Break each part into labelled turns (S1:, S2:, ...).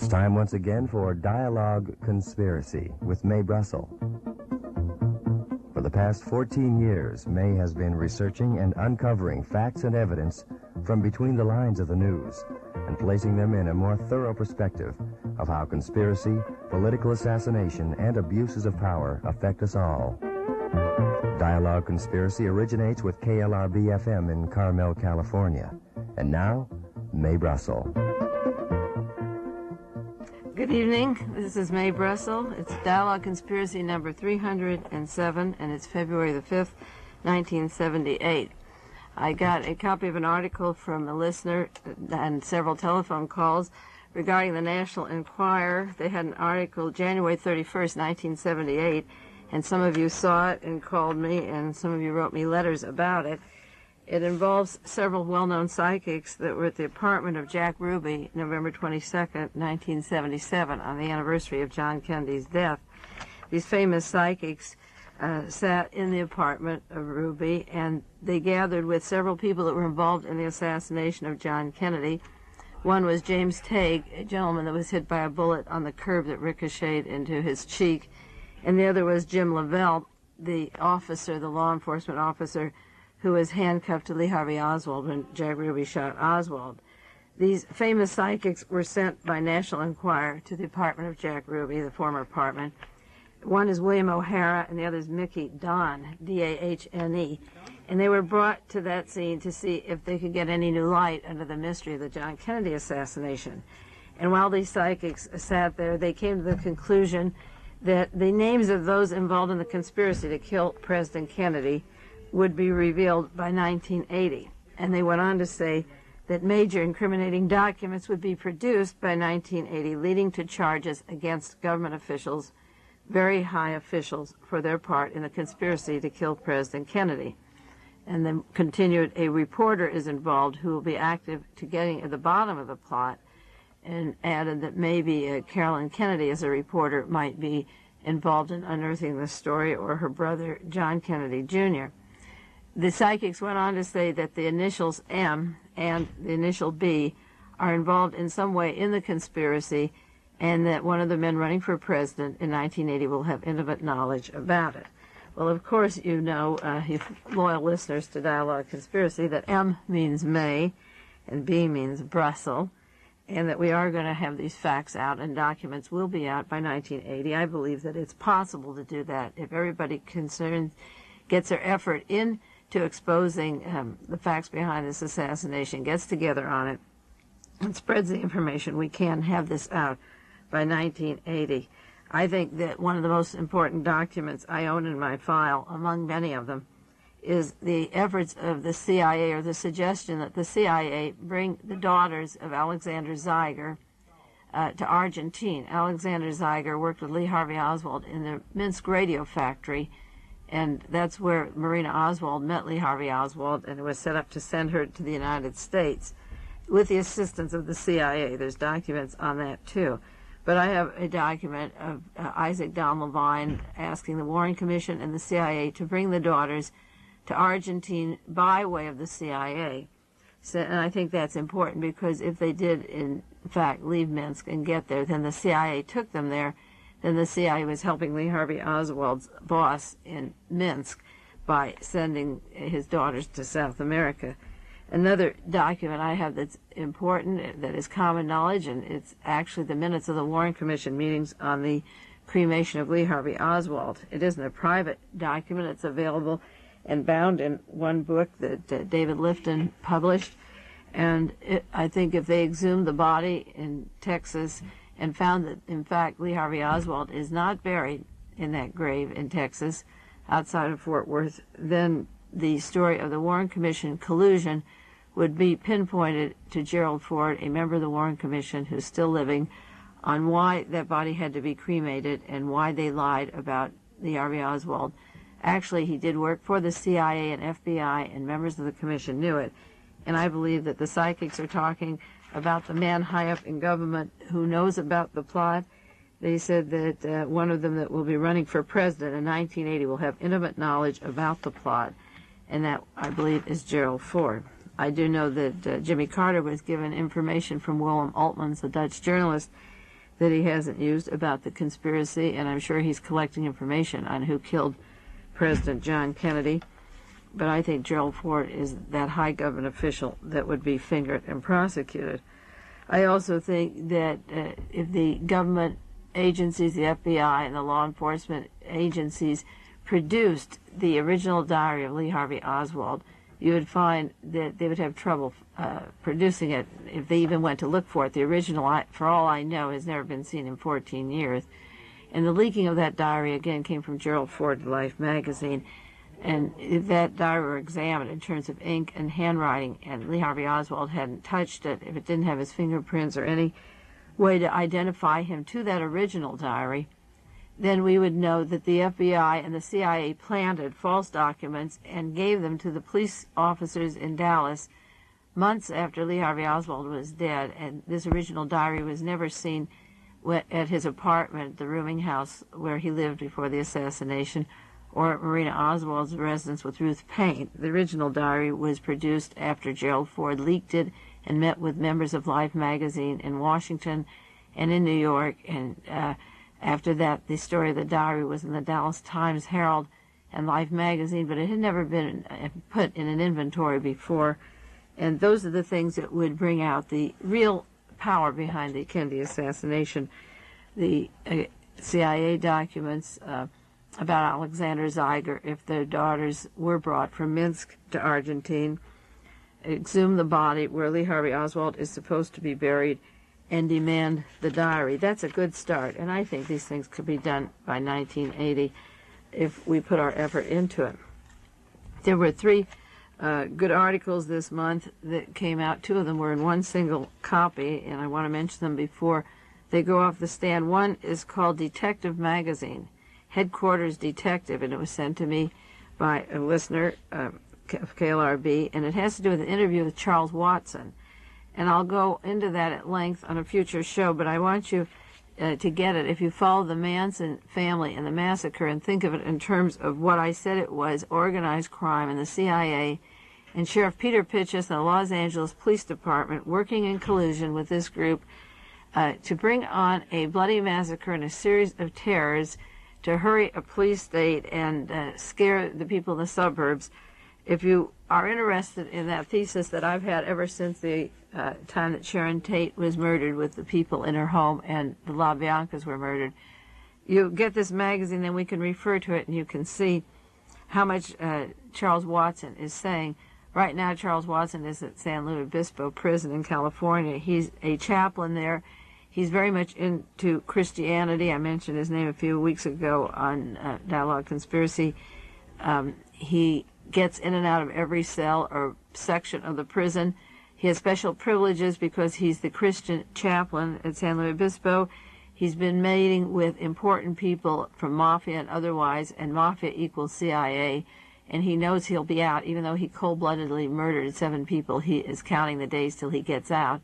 S1: It's time once again for Dialogue Conspiracy with Mae Brussell. For the past 14 years, Mae has been researching and uncovering facts and evidence from between the lines of the news and placing them in a more thorough perspective of how conspiracy, political assassination, and abuses of power affect us all. Dialogue Conspiracy originates with KLRB-FM in Carmel, California. And now, Mae Brussell.
S2: Good evening. This is Mae Brussell. It's Dialogue Conspiracy number 307, and it's February the 5th, 1978. I got a copy of an article from a listener and several telephone calls regarding the National Enquirer. They had an article January 31st, 1978, and some of you saw it and called me, and some of you wrote me letters about it. It involves several well-known psychics that were at the apartment of Jack Ruby, November 22nd, 1977, on the anniversary of John Kennedy's death. These famous psychics sat in the apartment of Ruby, and they gathered with several people that were involved in the assassination of John Kennedy. One was James Tague, a gentleman that was hit by a bullet on the curb that ricocheted into his cheek, and the other was Jim Lavelle, the officer, the law enforcement officer, who was handcuffed to Lee Harvey Oswald when Jack Ruby shot Oswald. These famous psychics were sent by National Enquirer to the apartment of Jack Ruby, the former apartment. One is William O'Hara, and the other is Mickey Dahne, D-A-H-N-E. And they were brought to that scene to see if they could get any new light under the mystery of the John Kennedy assassination. And while these psychics sat there, they came to the conclusion that the names of those involved in the conspiracy to kill President Kennedy would be revealed by 1980. And they went on to say that major incriminating documents would be produced by 1980, leading to charges against government officials, very high officials, for their part in the conspiracy to kill President Kennedy. And then continued, a reporter is involved who will be active to getting at the bottom of the plot, and added that maybe Carolyn Kennedy, as a reporter, might be involved in unearthing the story, or her brother, John Kennedy, Jr. The psychics went on to say that the initials M and the initial B are involved in some way in the conspiracy, and that one of the men running for president in 1980 will have intimate knowledge about it. Well, of course, you know, you loyal listeners to Dialogue Conspiracy, that M means May and B means Brussels, and that we are going to have these facts out and documents will be out by 1980. I believe that it's possible to do that if everybody concerned gets their effort into exposing the facts behind this assassination, gets together on it, and spreads the information. We can have this out by 1980. I think that one of the most important documents I own in my file, among many of them, is the efforts of the CIA, or the suggestion that the CIA bring the daughters of Alexander Zeiger to Argentina. Alexander Zeiger worked with Lee Harvey Oswald in the Minsk radio factory, and that's where Marina Oswald met Lee Harvey Oswald, and it was set up to send her to the United States with the assistance of the CIA. There's documents on that, too. But I have a document of Isaac Don Levine asking the Warren Commission and the CIA to bring the daughters to Argentina by way of the CIA. So, and I think that's important, because if they did, in fact, leave Minsk and get there, then the CIA took them there, then the CIA was helping Lee Harvey Oswald's boss in Minsk by sending his daughters to South America. Another document I have that's important, that is common knowledge, and it's actually the minutes of the Warren Commission meetings on the cremation of Lee Harvey Oswald. It isn't a private document. It's available and bound in one book that David Lifton published. And I think if they exhumed the body in Texas and found that, in fact, Lee Harvey Oswald is not buried in that grave in Texas, outside of Fort Worth, then the story of the Warren Commission collusion would be pinpointed to Gerald Ford, a member of the Warren Commission who's still living, on why that body had to be cremated and why they lied about Lee Harvey Oswald. Actually, he did work for the CIA and FBI, and members of the commission knew it. And I believe that the psychics are talking about the man high up in government who knows about the plot. They said that one of them that will be running for president in 1980 will have intimate knowledge about the plot, and that, I believe, is Gerald Ford. I do know that Jimmy Carter was given information from Willem Altmans, a Dutch journalist, that he hasn't used about the conspiracy, and I'm sure he's collecting information on who killed President John Kennedy. But I think Gerald Ford is that high government official that would be fingered and prosecuted. I also think that if the government agencies, the FBI and the law enforcement agencies, produced the original diary of Lee Harvey Oswald, you would find that they would have trouble producing it if they even went to look for it. The original, for all I know, has never been seen in 14 years. And the leaking of that diary, again, came from Gerald Ford Life magazine. And if that diary were examined in terms of ink and handwriting, and Lee Harvey Oswald hadn't touched it, if it didn't have his fingerprints or any way to identify him to that original diary, then we would know that the FBI and the CIA planted false documents and gave them to the police officers in Dallas months after Lee Harvey Oswald was dead. And this original diary was never seen at his apartment, the rooming house where he lived before the assassination, or at Marina Oswald's residence with Ruth Paine. The original diary was produced after Gerald Ford leaked it and met with members of Life magazine in Washington and in New York. And after that, the story of the diary was in the Dallas Times Herald and Life magazine, but it had never been put in an inventory before. And those are the things that would bring out the real power behind the Kennedy assassination. The CIA documents about Alexander Zeiger, if their daughters were brought from Minsk to Argentina, exhume the body where Lee Harvey Oswald is supposed to be buried, and demand the diary. That's a good start, and I think these things could be done by 1980 if we put our effort into it. There were three good articles this month that came out. Two of them were in one single copy, and I want to mention them before they go off the stand. One is called Detective Magazine, Headquarters Detective, and it was sent to me by a listener of KLRB, and it has to do with an interview with Charles Watson. And I'll go into that at length on a future show, but I want you to get it. If you follow the Manson family and the massacre and think of it in terms of what I said it was, organized crime and the CIA and Sheriff Peter Pitchess and the Los Angeles Police Department working in collusion with this group to bring on a bloody massacre and a series of terrors to hurry a police state and scare the people in the suburbs. If you are interested in that thesis that I've had ever since the time that Sharon Tate was murdered with the people in her home and the LaBiancas were murdered, you get this magazine, then we can refer to it and you can see how much Charles Watson is saying. Right now, Charles Watson is at San Luis Obispo Prison in California. He's a chaplain there. He's very much into Christianity. I mentioned his name a few weeks ago on Dialogue Conspiracy. He gets in and out of every cell or section of the prison. He has special privileges because he's the Christian chaplain at San Luis Obispo. He's been meeting with important people from Mafia and otherwise, and Mafia equals CIA, and he knows he'll be out. Even though he cold-bloodedly murdered 7 people, he is counting the days till he gets out,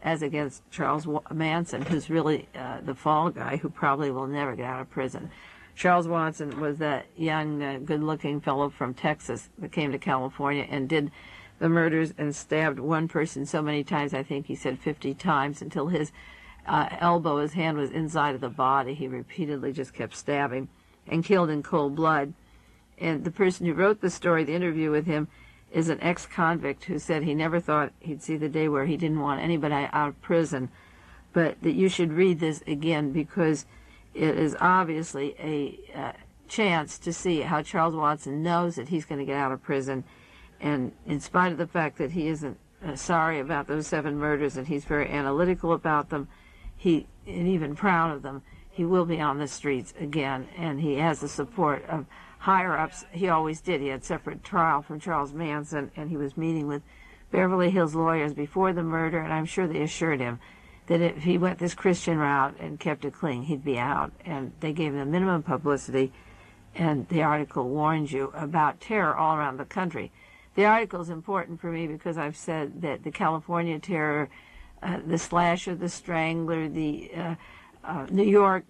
S2: as against Charles Manson, who's really the fall guy who probably will never get out of prison. Charles Watson was that young, good-looking fellow from Texas that came to California and did the murders and stabbed one person so many times, I think he said 50 times, until his elbow, his hand was inside of the body. He repeatedly just kept stabbing and killed in cold blood. And the person who wrote the story, the interview with him, is an ex-convict who said he never thought he'd see the day where he didn't want anybody out of prison, but that you should read this again because it is obviously a chance to see how Charles Watson knows that he's going to get out of prison. And in spite of the fact that he isn't sorry about those 7 murders and he's very analytical about them, and even proud of them, he will be on the streets again, and he has the support of higher-ups. He always did. He had separate trial from Charles Manson, and he was meeting with Beverly Hills lawyers before the murder, and I'm sure they assured him that if he went this Christian route and kept it clean, he'd be out. And they gave him minimum publicity, and the article warns you about terror all around the country. The article is important for me because I've said that the California terror, the Slasher, the Strangler, the New York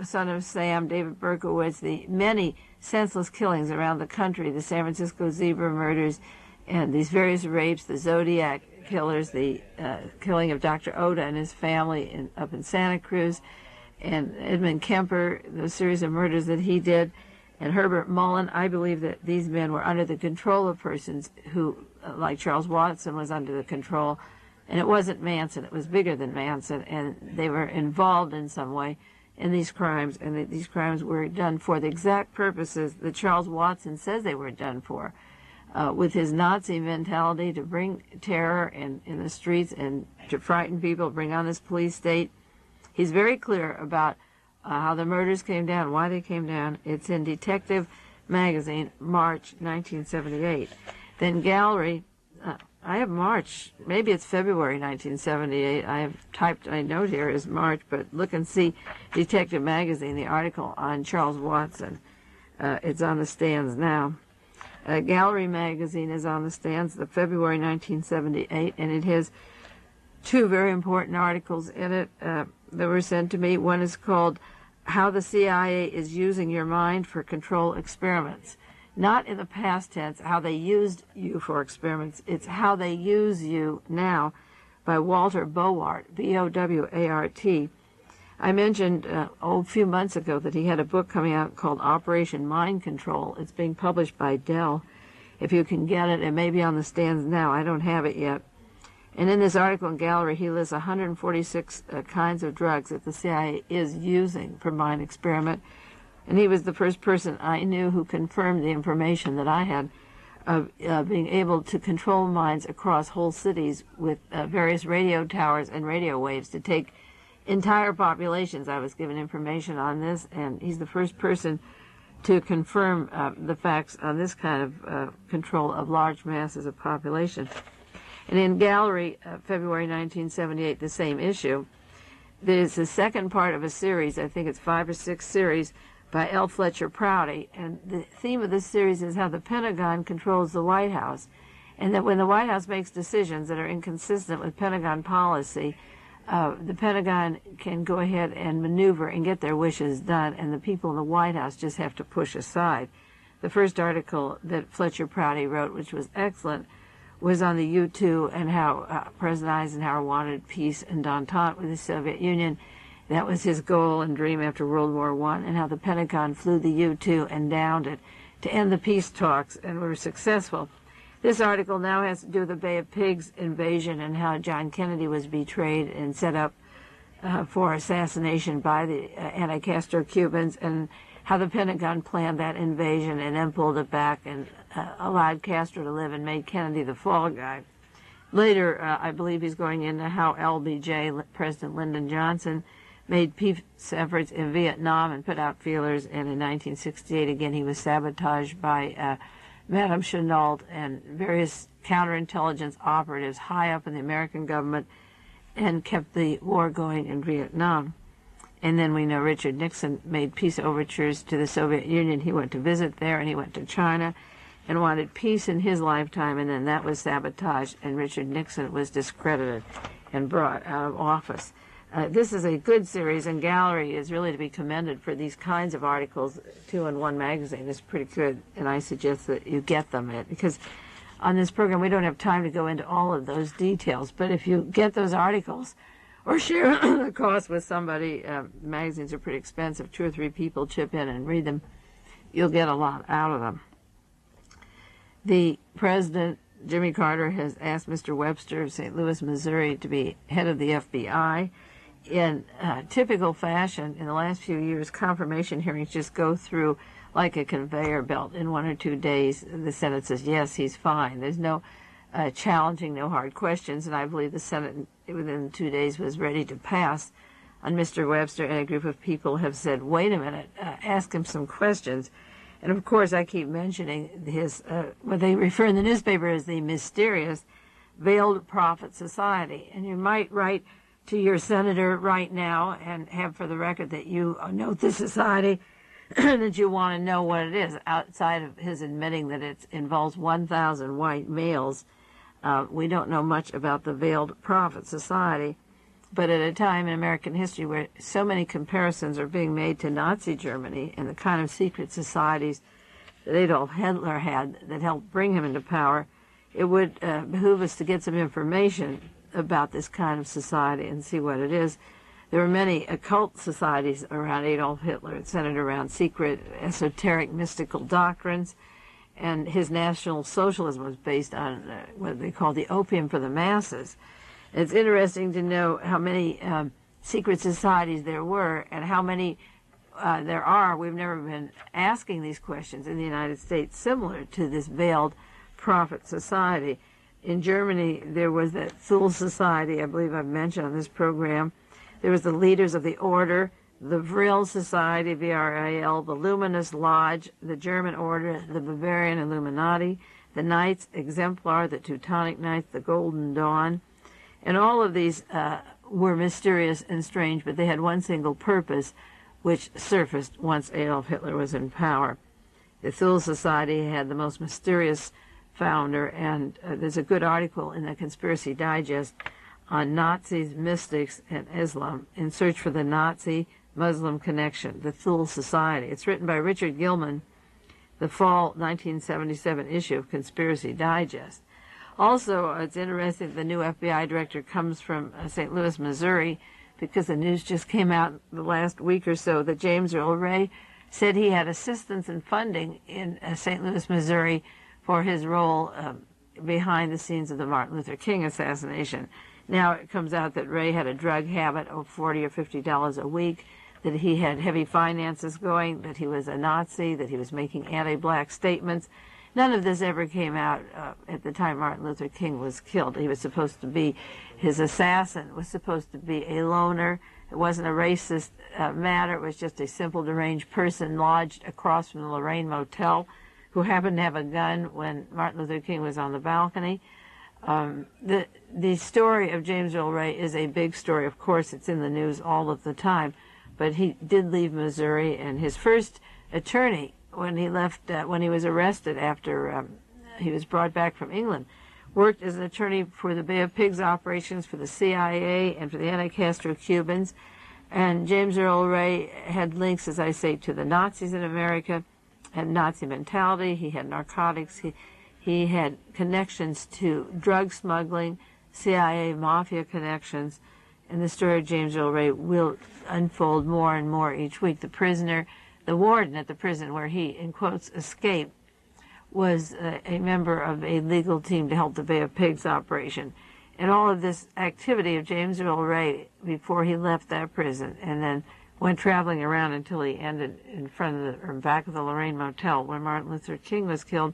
S2: Son of Sam, David Berkowitz, the many senseless killings around the country, the San Francisco Zebra murders, and these various rapes, the Zodiac killers, the killing of Dr. Oda and his family up in Santa Cruz, and Edmund Kemper, the series of murders that he did, and Herbert Mullen. I believe that these men were under the control of persons who, like Charles Watson, was under the control. And it wasn't Manson. It was bigger than Manson. And they were involved in some way in these crimes. And these crimes were done for the exact purposes that Charles Watson says they were done for. With his Nazi mentality to bring terror in the streets and to frighten people, bring on this police state. He's very clear about how the murders came down, why they came down. It's in Detective Magazine, March 1978. Then Gallery, I have March, maybe it's February 1978. I have typed a note here as March, but look and see Detective Magazine, the article on Charles Watson. It's on the stands now. Gallery Magazine is on the stands, the February 1978, and it has two very important articles in it that were sent to me. One is called How the CIA is Using Your Mind for Control Experiments. Not in the past tense, how they used you for experiments. It's how they use you now, by Walter Bowart, B-O-W-A-R-T. I mentioned a few months ago that he had a book coming out called Operation Mind Control. It's being published by Dell. If you can get it, it may be on the stands now. I don't have it yet. And in this article in Gallery, he lists 146 kinds of drugs that the CIA is using for mind experiment. And he was the first person I knew who confirmed the information that I had of being able to control minds across whole cities with various radio towers and radio waves to take entire populations. I was given information on this, and he's the first person to confirm the facts on this kind of control of large masses of population. And in Gallery, February 1978, the same issue, there's the second part of a series, I think it's 5 or 6 series, by L. Fletcher Prouty. And the theme of this series is how the Pentagon controls the White House, and that when the White House makes decisions that are inconsistent with Pentagon policy, the Pentagon can go ahead and maneuver and get their wishes done, and the people in the White House just have to push aside. The first article that Fletcher Prouty wrote, which was excellent, was on the U-2 and how President Eisenhower wanted peace and détente with the Soviet Union. That was his goal and dream after World War I, and how the Pentagon flew the U-2 and downed it to end the peace talks and were successful. This article now has to do with the Bay of Pigs invasion and how John Kennedy was betrayed and set up for assassination by the anti-Castro Cubans, and how the Pentagon planned that invasion and then pulled it back and allowed Castro to live and made Kennedy the fall guy. Later, I believe he's going into how LBJ, President Lyndon Johnson, made peace efforts in Vietnam and put out feelers, and in 1968, again, he was sabotaged by Madame Chenault and various counterintelligence operatives high up in the American government, and kept the war going in Vietnam. And then we know Richard Nixon made peace overtures to the Soviet Union. He went to visit there, and he went to China and wanted peace in his lifetime, and then that was sabotaged, and Richard Nixon was discredited and brought out of office. This is a good series, and Gallery is really to be commended for these kinds of articles. 2-in-1 magazine is pretty good, and I suggest that you get them, because on this program we don't have time to go into all of those details, but if you get those articles or share the cost with somebody, magazines are pretty expensive, 2 or 3 people chip in and read them, you'll get a lot out of them. The president, Jimmy Carter, has asked Mr. Webster of St. Louis, Missouri, to be head of the FBI. In typical fashion, in the last few years, confirmation hearings just go through like a conveyor belt. In 1 or 2 days, the Senate says, yes, he's fine. There's no challenging, no hard questions, and I believe the Senate, within 2 days, was ready to pass on Mr. Webster, and a group of people have said, wait a minute, ask him some questions. And, of course, I keep mentioning his, what they refer in the newspaper as the mysterious Veiled Prophet Society. And you might write to your senator right now and have for the record that you note this society, that you want to know what it is, outside of his admitting that it involves 1,000 white males. We don't know much about the Veiled Prophet Society. But at a time in American history where so many comparisons are being made to Nazi Germany and the kind of secret societies that Adolf Hitler had that helped bring him into power, it would behoove us to get some information about this kind of society and see what it is. There were many occult societies around Adolf Hitler, centered around secret, esoteric, mystical doctrines, and his National Socialism was based on what they call the opium for the masses. It's interesting to know how many secret societies there were and how many there are. We've never been asking these questions in the United States, similar to this veiled prophet society. In Germany, there was that Thule Society, I believe I've mentioned on this program. There was the Leaders of the Order, the Vril Society, V-R-I-L, the Luminous Lodge, the German Order, the Bavarian Illuminati, the Knights Exemplar, the Teutonic Knights, the Golden Dawn. And all of these were mysterious and strange, but they had one single purpose, which surfaced once Adolf Hitler was in power. The Thule Society had the most mysterious founder, and there's a good article in the Conspiracy Digest on Nazis, mystics, and Islam in search for the Nazi-Muslim connection, the Thule Society. It's written by Richard Gilman, the fall 1977 issue of Conspiracy Digest. Also, it's interesting the new FBI director comes from St. Louis, Missouri, because the news just came out the last week or so that James Earl Ray said he had assistance and funding in St. Louis, Missouri for his role behind the scenes of the Martin Luther King assassination. Now it comes out that Ray had a drug habit of $40 or $50 a week, that he had heavy finances going, that he was a Nazi, that he was making anti-black statements. None of this ever came out at the time Martin Luther King was killed. He was supposed to be, his assassin was supposed to be a loner. It wasn't a racist matter. It was just a simple deranged person lodged across from the Lorraine Motel who happened to have a gun when Martin Luther King was on the balcony. The story of James Earl Ray is a big story. Of course, it's in the news all of the time. But he did leave Missouri, and his first attorney, when he left, when he was arrested after he was brought back from England, worked as an attorney for the Bay of Pigs operations for the CIA and for the anti-Castro Cubans. And James Earl Ray had links, as I say, to the Nazis in America, had Nazi mentality, he had narcotics, he had connections to drug smuggling, CIA mafia connections, and the story of James Earl Ray will unfold more and more each week. The prisoner, the warden at the prison where he, in quotes, escaped, was a member of a legal team to help the Bay of Pigs operation. And all of this activity of James Earl Ray before he left that prison and then went traveling around until he ended in front of the, or back of the Lorraine Motel where Martin Luther King was killed,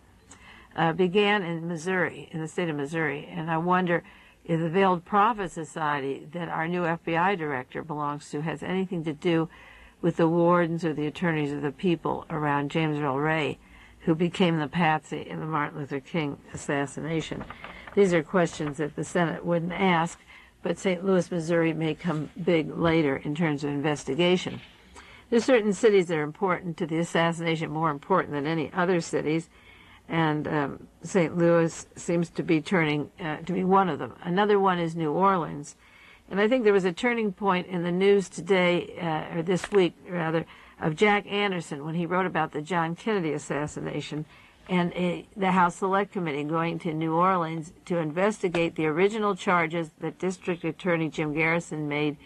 S2: began in Missouri, in the state of Missouri. And I wonder if the Veiled Prophet Society that our new FBI director belongs to has anything to do with the wardens or the attorneys of the people around James Earl Ray, who became the patsy in the Martin Luther King assassination. These are questions that the Senate wouldn't ask, but St. Louis, Missouri may come big later in terms of investigation. There's certain cities that are important to the assassination, more important than any other cities, and St. Louis seems to be turning to be one of them. Another one is New Orleans. And I think there was a turning point in the news today, or this week rather, of Jack Anderson when he wrote about the John Kennedy assassination and the House Select Committee going to New Orleans to investigate the original charges that District Attorney Jim Garrison made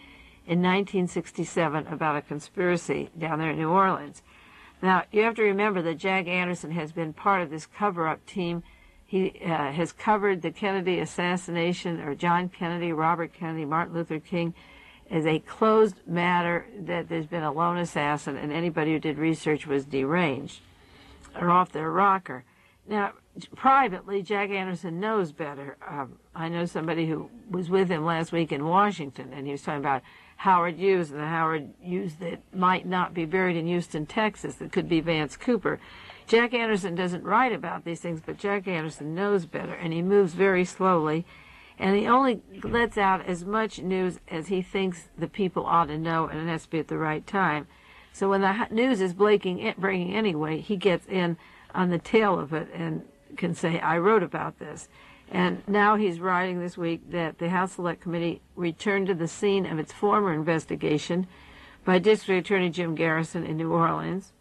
S2: in 1967 about a conspiracy down there in New Orleans. Now, you have to remember that Jack Anderson has been part of this cover-up team. He has covered the Kennedy assassination, or John Kennedy, Robert Kennedy, Martin Luther King, as a closed matter that there's been a lone assassin and anybody who did research was deranged or off their rocker. Now, privately, Jack Anderson knows better. I know somebody who was with him last week in Washington, and he was talking about Howard Hughes and the Howard Hughes that might not be buried in Houston, Texas, that could be Vance Cooper. Jack Anderson doesn't write about these things, but Jack Anderson knows better, and he moves very slowly, and he only lets out as much news as he thinks the people ought to know, and it has to be at the right time. So when the news is breaking anyway, he gets in on the tail of it and can say, I wrote about this. And now he's writing this week that the House Select Committee returned to the scene of its former investigation by District Attorney Jim Garrison in New Orleans.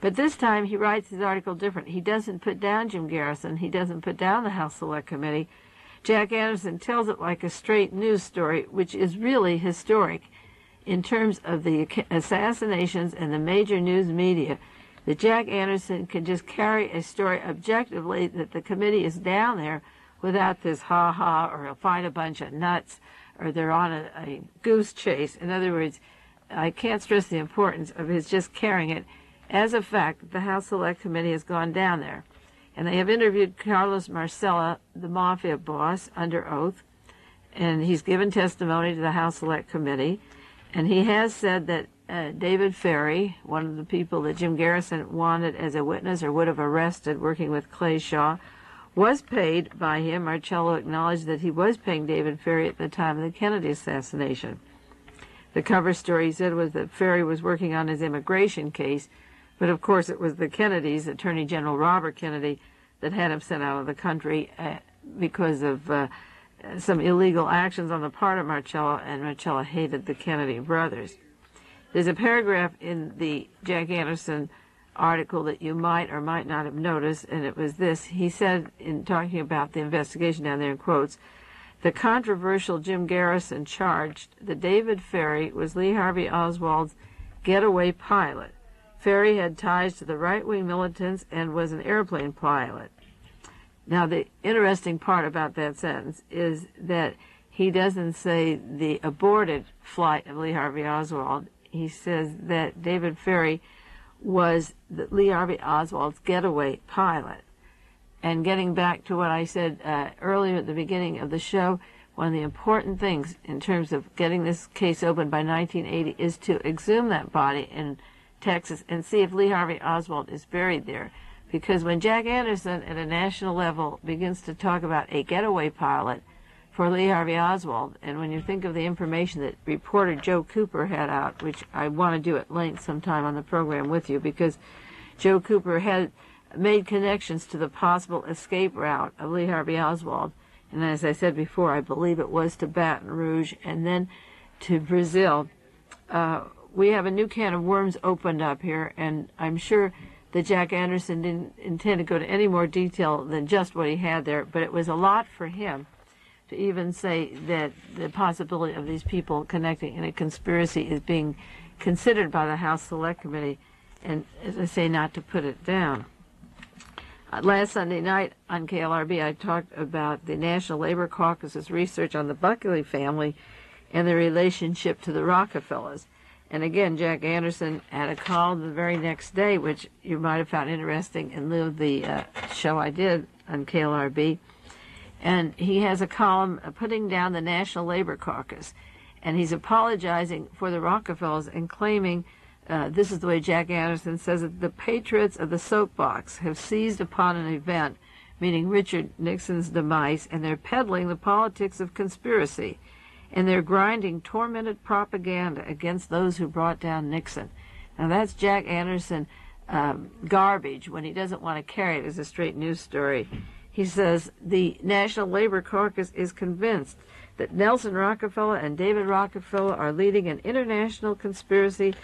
S2: But this time he writes his article different. He doesn't put down Jim Garrison. He doesn't put down the House Select Committee. Jack Anderson tells it like a straight news story, which is really historic. in terms of the assassinations and the major news media, that Jack Anderson can just carry a story objectively that the committee is down there without this ha-ha, or he'll find a bunch of nuts, or they're on a goose chase. In other words, I can't stress the importance of his just carrying it as a fact that the House Select Committee has gone down there. And they have interviewed Carlos Marcella, the mafia boss, under oath, and he's given testimony to the House Select Committee. And he has said that David Ferry, one of the people that Jim Garrison wanted as a witness or would have arrested working with Clay Shaw, was paid by him. Marcello acknowledged that he was paying David Ferry at the time of the Kennedy assassination. The cover story, he said, was that Ferry was working on his immigration case, but of course it was the Kennedys, Attorney General Robert Kennedy, that had him sent out of the country because of some illegal actions on the part of Marcello, and Marcello hated the Kennedy brothers. There's a paragraph in the Jack Anderson article that you might or might not have noticed, and it was this. He said, in talking about the investigation down there in quotes, the controversial Jim Garrison charged that David Ferry was Lee Harvey Oswald's getaway pilot. Ferry had ties to the right-wing militants and was an airplane pilot. Now, the interesting part about that sentence is that he doesn't say the aborted flight of Lee Harvey Oswald. He says that David Ferry was Lee Harvey Oswald's getaway pilot. And getting back to what I said earlier at the beginning of the show, one of the important things in terms of getting this case open by 1980 is to exhume that body in Texas and see if Lee Harvey Oswald is buried there. Because when Jack Anderson at a national level begins to talk about a getaway pilot for Lee Harvey Oswald, and when you think of the information that reporter Joe Cooper had out, which I want to do at length sometime on the program with you, because Joe Cooper had made connections to the possible escape route of Lee Harvey Oswald. And as I said before, I believe it was to Baton Rouge and then to Brazil. We have a new can of worms opened up here, and I'm sure that Jack Anderson didn't intend to go to any more detail than just what he had there, but it was a lot for him to even say that the possibility of these people connecting in a conspiracy is being considered by the House Select Committee, and as I say, not to put it down. Last Sunday night on KLRB, I talked about the National Labor Caucus's research on the Buckley family and their relationship to the Rockefellers. And again, Jack Anderson had a column the very next day, which you might have found interesting in lieu of the show I did on KLRB. And he has a column putting down the National Labor Caucus. And he's apologizing for the Rockefellers and claiming, this is the way Jack Anderson says it, the patriots of the soapbox have seized upon an event, meaning Richard Nixon's demise, and they're peddling the politics of conspiracy. And they're grinding tormented propaganda against those who brought down Nixon. Now that's Jack Anderson garbage when he doesn't want to carry it as a straight news story. He says the National Labor Caucus is convinced that Nelson Rockefeller and David Rockefeller are leading an international conspiracy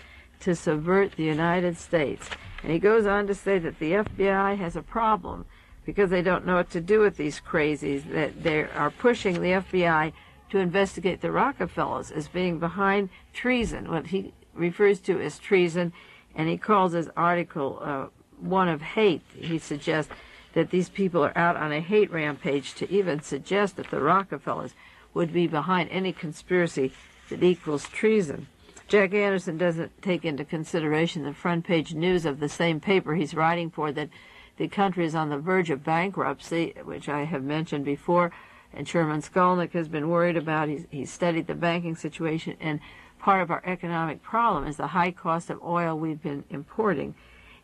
S2: to subvert the United States. And he goes on to say that the FBI has a problem because they don't know what to do with these crazies, that they are pushing the FBI to investigate the Rockefellers as being behind treason, what he refers to as treason, and he calls his article one of hate. He suggests that these people are out on a hate rampage to even suggest that the Rockefellers would be behind any conspiracy that equals treason. Jack Anderson doesn't take into consideration the front page news of the same paper he's writing for, that the country is on the verge of bankruptcy, which I have mentioned before, and Sherman Skolnick has been worried about. He's studied the banking situation, and part of our economic problem is the high cost of oil we've been importing.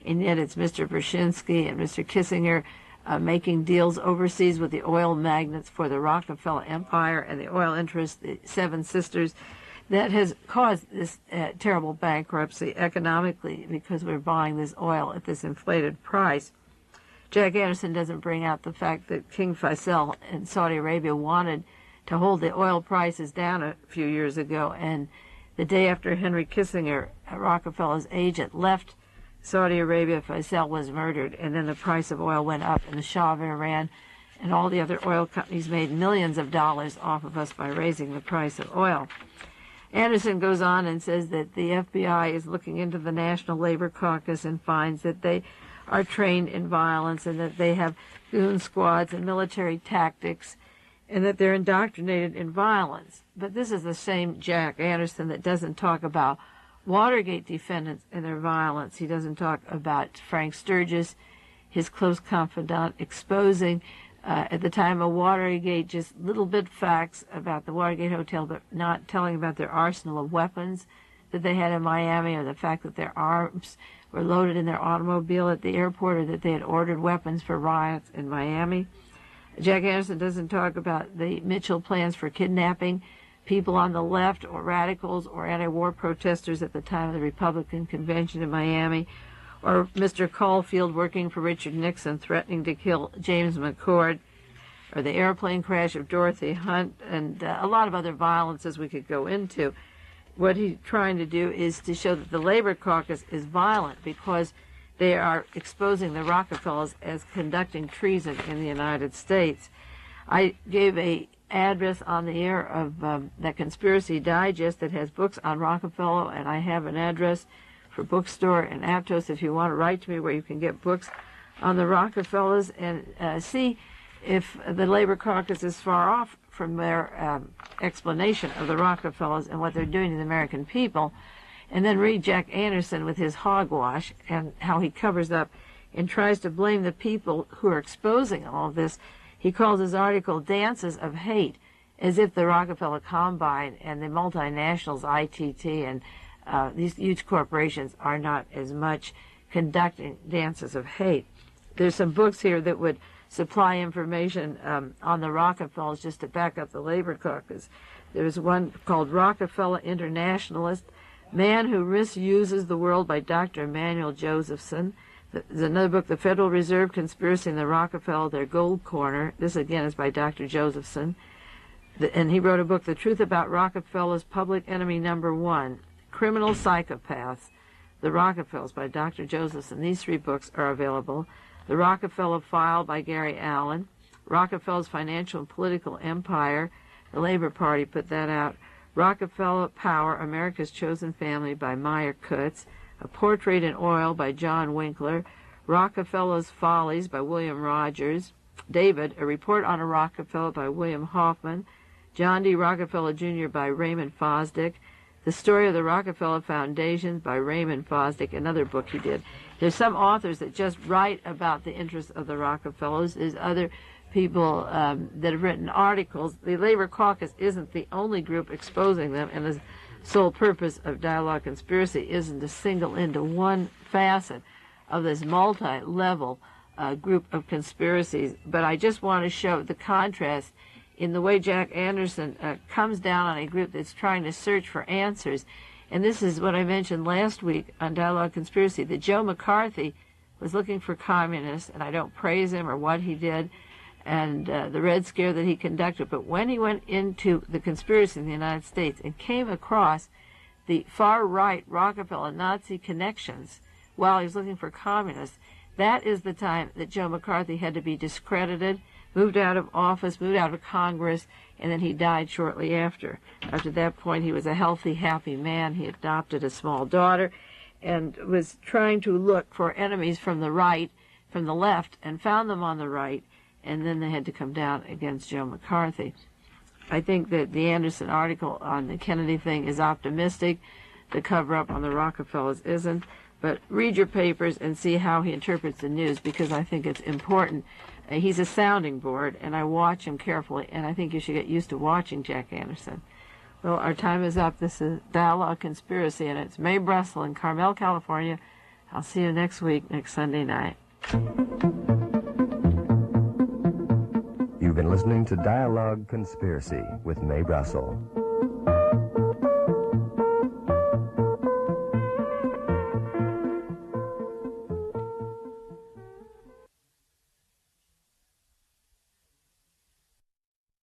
S2: And yet it's Mr. Brzezinski and Mr. Kissinger making deals overseas with the oil magnates for the Rockefeller Empire and the oil interests, the Seven Sisters, that has caused this terrible bankruptcy economically because we're buying this oil at this inflated price. Jack Anderson doesn't bring out the fact that King Faisal in Saudi Arabia wanted to hold the oil prices down a few years ago, and the day after Henry Kissinger, Rockefeller's agent, left Saudi Arabia, Faisal was murdered, and then the price of oil went up, and the Shah of Iran and all the other oil companies made millions of dollars off of us by raising the price of oil. Anderson goes on and says that the FBI is looking into the National Labor Caucus and finds that they are trained in violence and that they have goon squads and military tactics and that they're indoctrinated in violence. But this is the same Jack Anderson that doesn't talk about Watergate defendants and their violence. He doesn't talk about Frank Sturgis, his close confidant, exposing at the time of Watergate just little bit facts about the Watergate Hotel, but not telling about their arsenal of weapons that they had in Miami, or the fact that their arms were loaded in their automobile at the airport, or that they had ordered weapons for riots in Miami. Jack Anderson doesn't talk about the Mitchell plans for kidnapping people on the left or radicals or anti-war protesters at the time of the Republican convention in Miami, or Mr. Caulfield working for Richard Nixon threatening to kill James McCord, or the airplane crash of Dorothy Hunt, and a lot of other violences we could go into. What he's trying to do is to show that the Labor Caucus is violent because they are exposing the Rockefellers as conducting treason in the United States. I gave a address on the air of that Conspiracy Digest that has books on Rockefeller, and I have an address for bookstore in Aptos if you want to write to me, where you can get books on the Rockefellers and see if the Labor Caucus is far off from their explanation of the Rockefellers and what they're doing to the American people, and then read Jack Anderson with his hogwash and how he covers up and tries to blame the people who are exposing all of this. He calls his article Dances of Hate, as if the Rockefeller Combine and the multinationals, ITT, and these huge corporations are not as much conducting dances of hate. There's some books here that would supply information on the Rockefellers just to back up the Labor Caucus. There's one called Rockefeller Internationalist, Man Who Misuses the World by Dr. Emmanuel Josephson. There's another book, The Federal Reserve Conspiracy and the Rockefeller, Their Gold Corner. This, again, is by Dr. Josephson. And he wrote a book, The Truth About Rockefeller's Public Enemy Number One, Criminal Psychopaths, The Rockefellers by Dr. Josephson. These three books are available. The Rockefeller File by Gary Allen, Rockefeller's Financial and Political Empire, the Labor Party put that out, Rockefeller Power, America's Chosen Family by Meyer Kutz, A Portrait in Oil by John Winkler, Rockefeller's Follies by William Rogers, David, A Report on a Rockefeller by William Hoffman, John D. Rockefeller Jr. by Raymond Fosdick, The Story of the Rockefeller Foundation by Raymond Fosdick, another book he did. There's some authors that just write about the interests of the Rockefellers. There's other people that have written articles. The Labor Caucus isn't the only group exposing them, and the sole purpose of Dialogue Conspiracy isn't to single into one facet of this multi-level group of conspiracies. But I just want to show the contrast in the way Jack Anderson comes down on a group that's trying to search for answers. And this is what I mentioned last week on Dialogue Conspiracy, that Joe McCarthy was looking for communists, and I don't praise him or what he did, and the Red Scare that he conducted. But when he went into the conspiracy in the United States and came across the far-right Rockefeller Nazi connections while he was looking for communists, that is the time that Joe McCarthy had to be discredited, moved out of office, moved out of Congress, and then he died shortly after. After that point, he was a healthy, happy man. He adopted a small daughter and was trying to look for enemies from the right, from the left, and found them on the right, and then they had to come down against Joe McCarthy. I think that the Anderson article on the Kennedy thing is optimistic. The cover-up on the Rockefellers isn't. But read your papers and see how he interprets the news, because I think it's important. He's a sounding board, and I watch him carefully, and I think you should get used to watching Jack Anderson. Well, our time is up. This is Dialogue Conspiracy, and it's Mae Brussell in Carmel, California. I'll see you next week, next Sunday night.
S1: You've been listening to Dialogue Conspiracy with Mae Brussell.